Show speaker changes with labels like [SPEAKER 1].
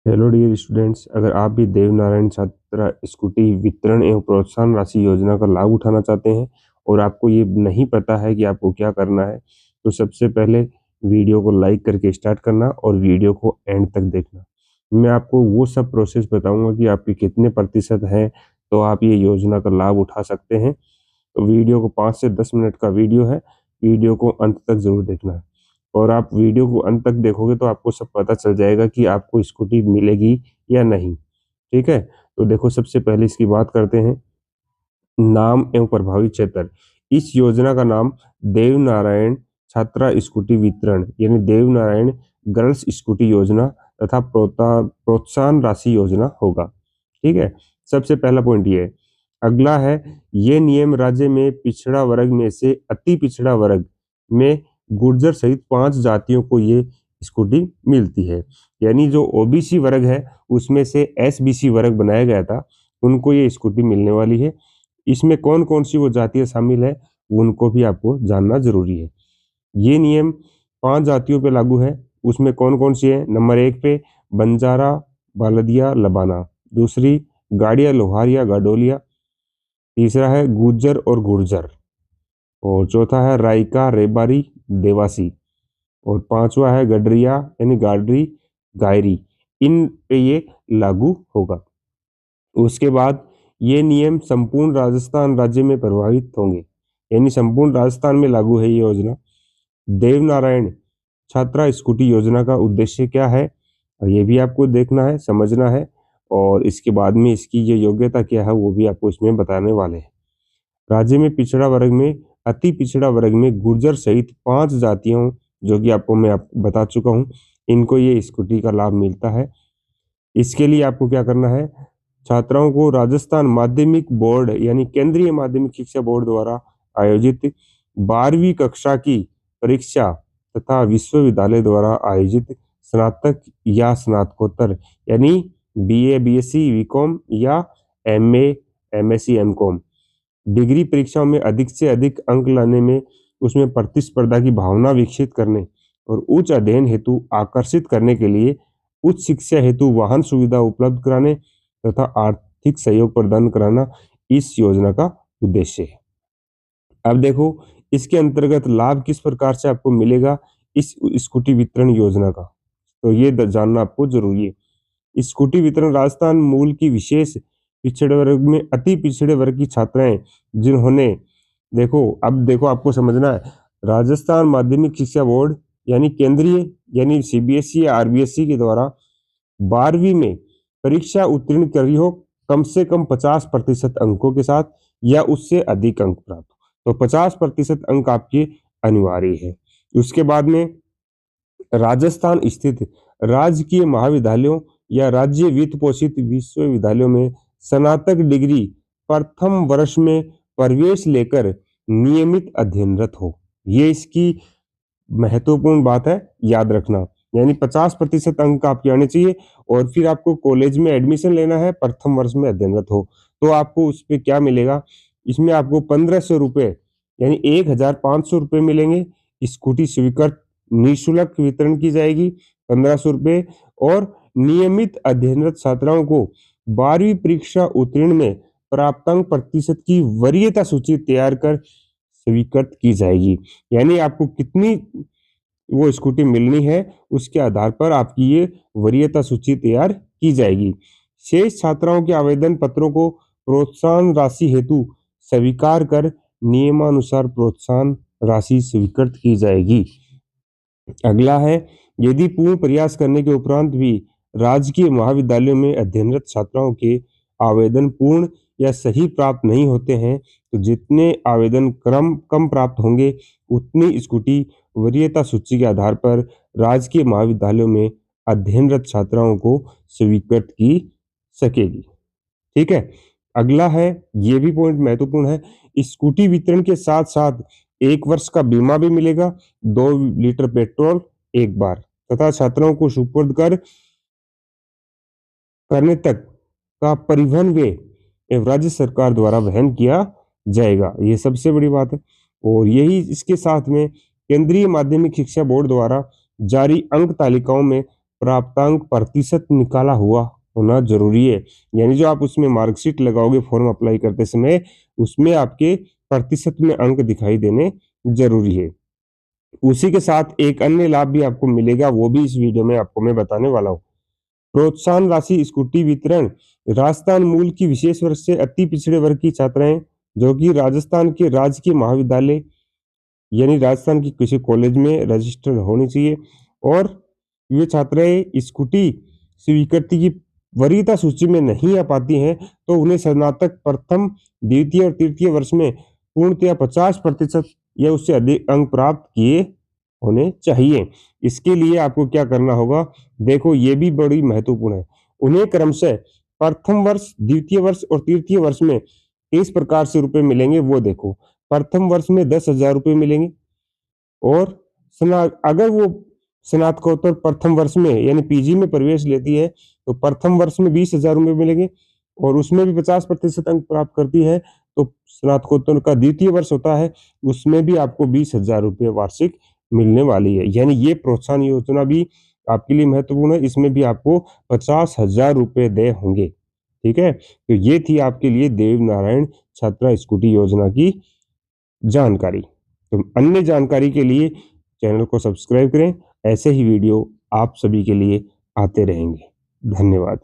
[SPEAKER 1] Hello dear students, अगर आप भी देवनारायण छात्रा स्कूटी वितरण एवं प्रोत्साहन राशि योजना का लाभ उठाना चाहते हैं और आपको ये नहीं पता है कि आपको क्या करना है, तो सबसे पहले वीडियो को लाइक करके स्टार्ट करना और वीडियो को एंड तक देखना। मैं आपको वो सब प्रोसेस बताऊंगा कि आपके कितने प्रतिशत हैं तो आप ये योजना का लाभ उठा सकते हैं। तो वीडियो को 5 से 10 मिनट का वीडियो है, वीडियो को अंत तक जरूर देखना है। और आप वीडियो को अंत तक देखोगे तो आपको सब पता चल जाएगा कि आपको स्कूटी मिलेगी या नहीं। ठीक है, तो देखो सबसे पहले इसकी बात करते हैं। नाम एवं प्रभावित क्षेत्र। इस योजना का नाम देवनारायण छात्रा स्कूटी वितरण यानी देवनारायण गर्ल्स स्कूटी योजना तथा प्रोत्साहन राशि योजना होगा। ठीक है, सबसे पहला पॉइंट ये है। अगला है, ये नियम राज्य में पिछड़ा वर्ग में से अति पिछड़ा वर्ग में गुर्जर सहित 5 जातियों को ये स्कूटी मिलती है। यानी जो ओबीसी वर्ग है उसमें से एसबीसी वर्ग बनाया गया था, उनको ये स्कूटी मिलने वाली है। इसमें कौन कौन सी वो जातियां शामिल है उनको भी आपको जानना जरूरी है। ये नियम 5 जातियों पे लागू है। उसमें कौन कौन सी है? नंबर 1 पे बंजारा, बालदिया, लबाना। दूसरी गाड़िया, लोहारिया, गाडोलिया। तीसरा है गुज्जर और गुर्जर। और चौथा है रायका, रेबारी, देवासी। और पांचवा है गडरिया यानी गाडरी, गायरी। इन पे ये लागू होगा। उसके बाद ये नियम संपूर्ण राजस्थान राज्य में प्रभावित होंगे, यानी संपूर्ण राजस्थान में लागू है ये योजना। देवनारायण छात्रा स्कूटी योजना का उद्देश्य क्या है, ये भी आपको देखना है, समझना है। और इसके बाद में इसकी जो योग्यता क्या है वो भी आपको इसमें बताने वाले हैं। राज्य में पिछड़ा वर्ग में अति पिछड़ा वर्ग में गुर्जर सहित 5 जातियों, जो कि मैं आपको बता चुका हूँ, इनको ये स्कूटी का लाभ मिलता है। इसके लिए आपको क्या करना है? छात्राओं को राजस्थान माध्यमिक बोर्ड यानी केंद्रीय माध्यमिक शिक्षा बोर्ड द्वारा आयोजित 12वीं कक्षा की परीक्षा तथा विश्वविद्यालय द्वारा आयोजित स्नातक या स्नातकोत्तर यानी बीए, बीएससी, बीकॉम या एमए, एमएससी, एमकॉम डिग्री परीक्षाओं में अधिक से अधिक अंक लाने में, उसमें प्रतिस्पर्धा की भावना विकसित करने और उच्च अध्ययन हेतु आकर्षित करने के लिए उच्च शिक्षा हेतु वाहन सुविधा उपलब्ध कराने तथा आर्थिक सहयोग प्रदान कराना इस योजना का उद्देश्य है। अब देखो इसके अंतर्गत लाभ किस प्रकार से आपको मिलेगा इस स्कूटी वितरण योजना का, तो ये जानना आपको जरूरी है। स्कूटी वितरण राजस्थान मूल की विशेष पिछड़े वर्ग में अति पिछड़े वर्ग की छात्राएं जिन्होंने, अब देखो आपको समझना है, राजस्थान माध्यमिक शिक्षा बोर्ड यानी केंद्रीय यानी सीबीएसई या आरबीएसई के द्वारा 12वीं में परीक्षा उत्तीर्ण करी हो कम से कम 50% अंकों के साथ या उससे अधिक अंक प्राप्त हो, तो 50% अंक आपके अनिवार्य है। उसके बाद में राजस्थान स्थित राजकीय महाविद्यालयों या राज्य वित्त पोषित विश्वविद्यालयों में स्नातक डिग्री प्रथम वर्ष में प्रवेश लेकर नियमित अध्ययनरत हो। ये इसकी महत्वपूर्ण बात है, याद रखना। यानी 50% अंक आपके आने चाहिए और फिर आपको कॉलेज में एडमिशन लेना है, प्रथम वर्ष में अध्ययनरत हो, तो आपको उस पर क्या मिलेगा? इसमें आपको 1500 रुपये यानी 1500 रुपये मिलेंगे। स्कूटी स्वीकृत निःशुल्क वितरण की जाएगी 1500 रुपये। और नियमित अध्ययनरत छात्राओं को 12वीं परीक्षा उत्तीर्ण में प्राप्तांक प्रतिशत की वरीयता सूची तैयार कर स्वीकृत की जाएगी। यानी आपको कितनी वो स्कूटी मिलनी है उसके आधार पर आपकी ये वरीयता सूची तैयार की जाएगी। शेष छात्राओं के आवेदन पत्रों को प्रोत्साहन राशि हेतु स्वीकार कर नियमानुसार प्रोत्साहन राशि स्वीकृत की जाएगी। अगला है, यदि पूर्ण प्रयास करने के उपरांत भी राजकीय महाविद्यालयों में अध्ययनरत छात्राओं के आवेदन पूर्ण या सही प्राप्त नहीं होते हैं तो जितने आवेदन क्रम कम प्राप्त होंगे उतनी स्कूटी वरीयता सूची के आधार पर राजकीय महाविद्यालयों में अध्ययनरत छात्राओं को स्वीकृत की सकेगी। ठीक है, अगला है, ये भी पॉइंट महत्वपूर्ण है, स्कूटी वितरण के साथ साथ 1 वर्ष का बीमा भी मिलेगा, 2 लीटर पेट्रोल एक बार तथा छात्राओं को सुपुर्द करने तक का परिवहन व्यय राज्य सरकार द्वारा वहन किया जाएगा। ये सबसे बड़ी बात है। और यही इसके साथ में केंद्रीय माध्यमिक शिक्षा बोर्ड द्वारा जारी अंक तालिकाओं में प्राप्तांक प्रतिशत निकाला हुआ होना जरूरी है। यानी जो आप उसमें मार्कशीट लगाओगे फॉर्म अप्लाई करते समय, उसमें आपके प्रतिशत में अंक दिखाई देने जरूरी है। उसी के साथ एक अन्य लाभ भी आपको मिलेगा, वो भी इस वीडियो में आपको मैं बताने वाला हूँ। प्रोत्साहन राशि स्कूटी वितरण राजस्थान मूल की विशेष वर्ग से अति पिछड़े वर्ग की छात्राएं जो कि राजस्थान के राजकीय महाविद्यालय यानी राजस्थान की किसी कॉलेज में रजिस्टर होनी चाहिए, और ये छात्राएं स्कूटी स्वीकृति की वरीयता सूची में नहीं आ पाती हैं, तो उन्हें स्नातक प्रथम, द्वितीय और तृतीय वर्ष में पूर्णतया 50% या उससे अधिक अंक प्राप्त किए होने चाहिए। इसके लिए आपको क्या करना होगा, देखो ये भी बड़ी महत्वपूर्ण है। उन्हें क्रमशः प्रथम वर्ष, द्वितीय वर्ष और तृतीय वर्ष में किस प्रकार से रुपए मिलेंगे वो देखो। प्रथम वर्ष में 10,000 रुपये मिलेंगे, और अगर वो स्नातकोत्तर प्रथम वर्ष में यानी पीजी में प्रवेश लेती है तो प्रथम वर्ष में 20,000 रुपये मिलेंगे, और उसमें भी 50% अंक प्राप्त करती है तो स्नातकोत्तर का द्वितीय वर्ष होता है, उसमें भी आपको 20,000 रुपये वार्षिक मिलने वाली है। यानी ये प्रोत्साहन योजना भी आपके लिए महत्वपूर्ण है, इसमें भी आपको 50,000 रुपये देय होंगे। ठीक है, तो ये थी आपके लिए देव नारायण छात्रा स्कूटी योजना की जानकारी। तो अन्य जानकारी के लिए चैनल को सब्सक्राइब करें, ऐसे ही वीडियो आप सभी के लिए आते रहेंगे। धन्यवाद।